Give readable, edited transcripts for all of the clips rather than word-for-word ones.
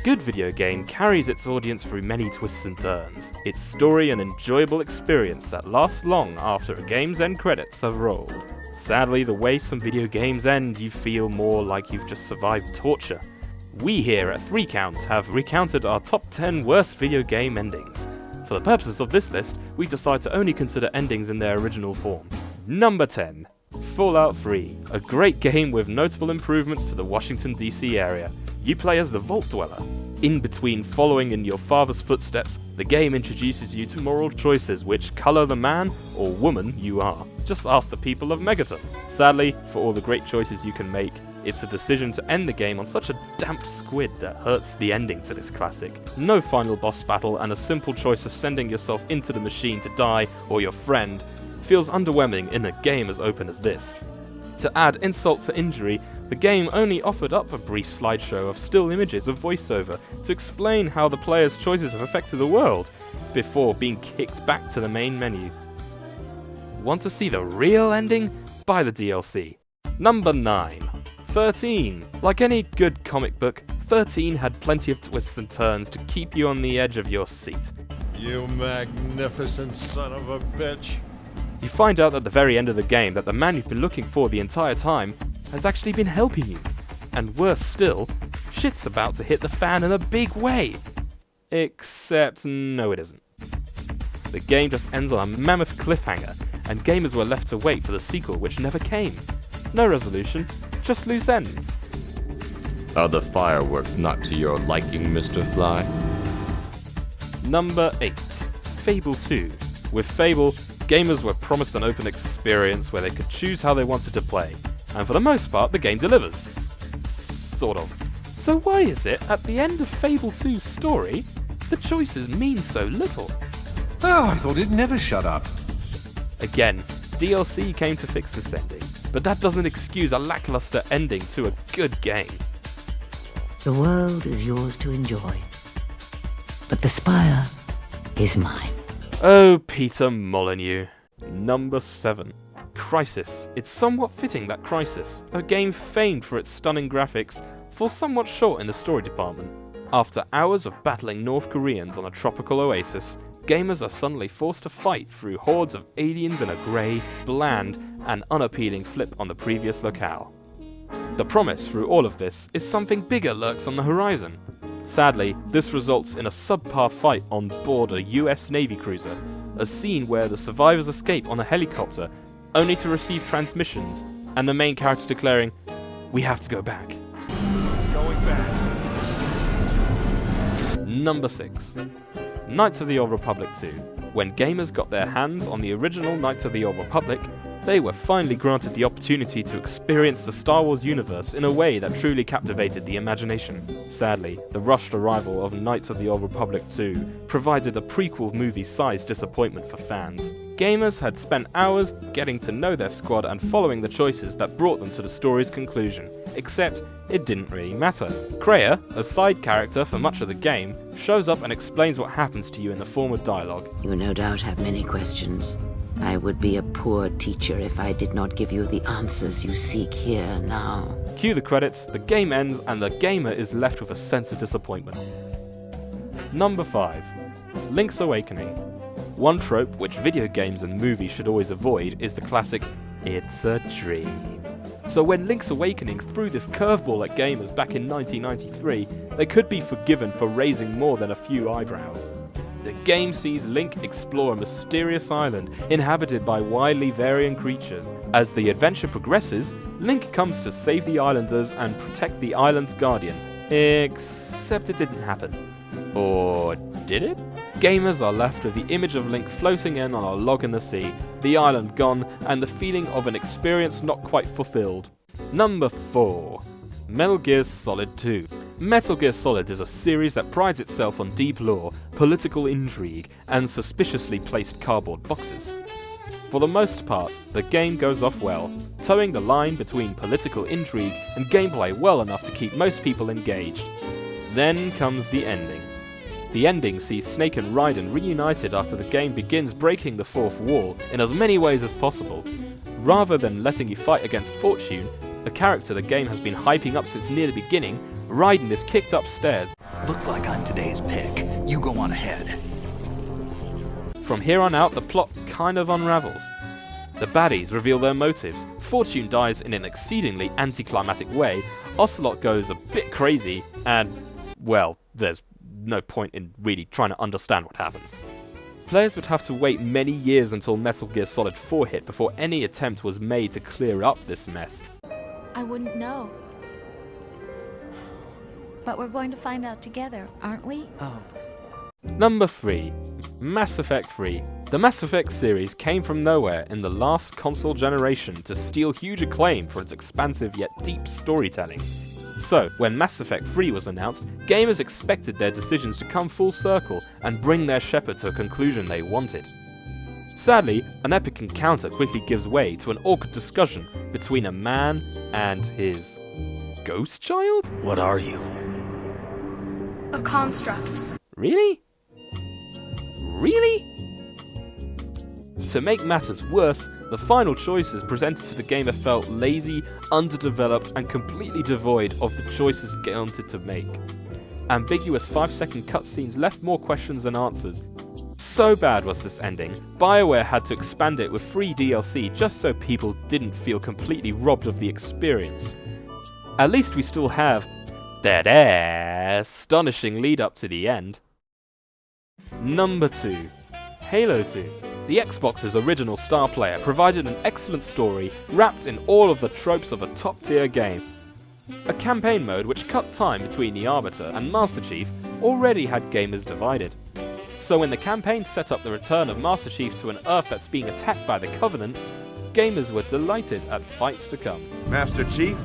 good video game carries its audience through many twists and turns. Its story an enjoyable experience that lasts long after a game's end credits have rolled. Sadly, the way some video games end, you feel more like you've just survived torture. We here at ThreeCount have recounted our top 10 worst video game endings. For the purposes of this list, we decide to only consider endings in their original form. Number 10. Fallout 3, a great game with notable improvements to the Washington DC area. You play as the Vault Dweller. In between following in your father's footsteps, the game introduces you to moral choices which colour the man or woman you are. Just ask the people of Megaton. Sadly, for all the great choices you can make, it's a decision to end the game on such a damp squid that hurts the ending to this classic. No final boss battle and a simple choice of sending yourself into the machine to die, or your friend, feels underwhelming in a game as open as this. To add insult to injury, the game only offered up a brief slideshow of still images of voiceover to explain how the player's choices have affected the world, before being kicked back to the main menu. Want to see the real ending? Buy the DLC. Number 9. 13. Like any good comic book, 13 had plenty of twists and turns to keep you on the edge of your seat. You magnificent son of a bitch. You find out at the very end of the game that the man you've been looking for the entire time has actually been helping you. And worse still, shit's about to hit the fan in a big way. Except no it isn't. The game just ends on a mammoth cliffhanger, and gamers were left to wait for the sequel which never came. No resolution, just loose ends. Are the fireworks not to your liking, Mr. Fly? Number 8. Fable 2. With Fable, gamers were promised an open experience where they could choose how they wanted to play, and for the most part the game delivers. Sort of. So why is it, at the end of Fable 2's story, the choices mean so little? Oh, I thought it'd never shut up. Again, DLC came to fix this ending, but that doesn't excuse a lackluster ending to a good game. The world is yours to enjoy, but the spire is mine. Oh, Peter Molyneux. Number 7. Crisis. It's somewhat fitting that Crisis, a game famed for its stunning graphics, falls somewhat short in the story department. After hours of battling North Koreans on a tropical oasis, gamers are suddenly forced to fight through hordes of aliens in a grey, bland, and unappealing flip on the previous locale. The promise through all of this is something bigger lurks on the horizon. Sadly, this results in a subpar fight on board a US Navy cruiser, a scene where the survivors escape on a helicopter, only to receive transmissions, and the main character declaring, "We have to go back." Going back. Number 6. Knights of the Old Republic 2. When gamers got their hands on the original Knights of the Old Republic, they were finally granted the opportunity to experience the Star Wars universe in a way that truly captivated the imagination. Sadly, the rushed arrival of Knights of the Old Republic 2 provided a prequel movie-sized disappointment for fans. Gamers had spent hours getting to know their squad and following the choices that brought them to the story's conclusion, except it didn't really matter. Kreia, a side character for much of the game, shows up and explains what happens to you in the form of dialogue. You no doubt have many questions. I would be a poor teacher if I did not give you the answers you seek here now. Cue the credits, the game ends, and the gamer is left with a sense of disappointment. Number 5. Link's Awakening. One trope which video games and movies should always avoid is the classic, "It's a dream." So when Link's Awakening threw this curveball at gamers back in 1993, they could be forgiven for raising more than a few eyebrows. The game sees Link explore a mysterious island inhabited by widely varying creatures. As the adventure progresses, Link comes to save the islanders and protect the island's guardian. Except it didn't happen. Or did it? Gamers are left with the image of Link floating in on a log in the sea, the island gone, and the feeling of an experience not quite fulfilled. Number 4. Metal Gear Solid 2. Metal Gear Solid is a series that prides itself on deep lore, political intrigue, and suspiciously placed cardboard boxes. For the most part, the game goes off well, towing the line between political intrigue and gameplay well enough to keep most people engaged. Then comes the ending. The ending sees Snake and Raiden reunited after the game begins breaking the fourth wall in as many ways as possible. Rather than letting you fight against fortune, the character the game has been hyping up since near the beginning, Raiden is kicked upstairs Looks like I'm today's pick. You go on ahead. From here on out, the plot kind of unravels. The baddies reveal their motives, Fortune dies in an exceedingly anticlimactic way, Ocelot goes a bit crazy, and, well, there's no point in really trying to understand what happens. Players would have to wait many years until Metal Gear Solid 4 hit before any attempt was made to clear up this mess. I wouldn't know. But we're going to find out together, aren't we? Number 3. Mass Effect 3. The Mass Effect series came from nowhere in the last console generation to steal huge acclaim for its expansive yet deep storytelling. So, when Mass Effect 3 was announced, gamers expected their decisions to come full circle and bring their shepherd to a conclusion they wanted. Sadly, an epic encounter quickly gives way to an awkward discussion between a man and his ghost child? What are you? A construct. Really? Really? To make matters worse, the final choices presented to the gamer felt lazy, underdeveloped, and completely devoid of the choices they wanted to make. Ambiguous 5-second cutscenes left more questions than answers. So bad was this ending, BioWare had to expand it with free DLC just so people didn't feel completely robbed of the experience. At least we still have that astonishing lead up to the end. Number 2. Halo 2. The Xbox's original star player provided an excellent story wrapped in all of the tropes of a top-tier game. A campaign mode which cut time between the Arbiter and Master Chief already had gamers divided. So when the campaign set up the return of Master Chief to an Earth that's being attacked by the Covenant, gamers were delighted at fights to come. Master Chief,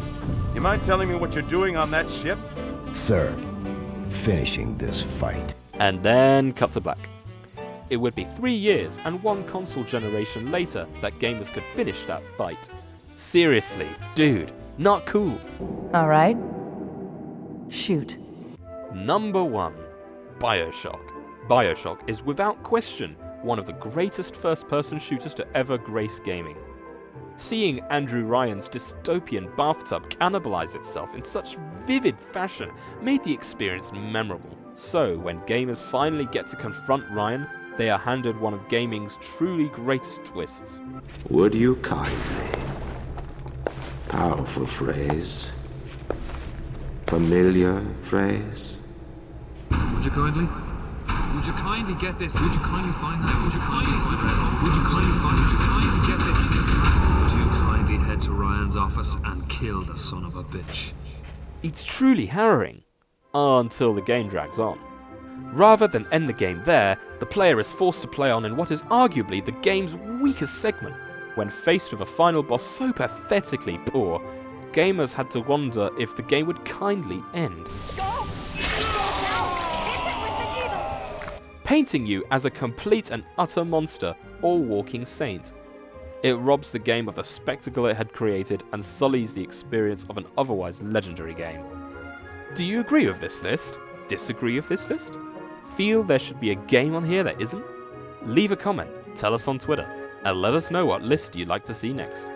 you mind telling me what you're doing on that ship? Sir, finishing this fight. And then cut to black. It would be 3 years and 1 console generation later that gamers could finish that fight. Seriously, dude, not cool. Alright. Shoot. Number 1. BioShock. BioShock is without question one of the greatest first-person shooters to ever grace gaming. Seeing Andrew Ryan's dystopian bathtub cannibalize itself in such vivid fashion made the experience memorable. So, when gamers finally get to confront Ryan, they are handed one of gaming's truly greatest twists. Would you kindly? Powerful phrase. Familiar phrase. Would you kindly? Would you kindly get this? Would you kindly find that? Would you kindly find that? Would you kindly find it? Would you kindly get this? Would you kindly head to Ryan's office and kill the son of a bitch? It's truly harrowing, until the game drags on. Rather than end the game there, the player is forced to play on in what is arguably the game's weakest segment. When faced with a final boss so pathetically poor, gamers had to wonder if the game would kindly end. Painting you as a complete and utter monster or walking saint. It robs the game of the spectacle it had created and sullies the experience of an otherwise legendary game. Do you agree with this list? Disagree with this list? Feel there should be a game on here that isn't? Leave a comment, tell us on Twitter, and let us know what list you'd like to see next.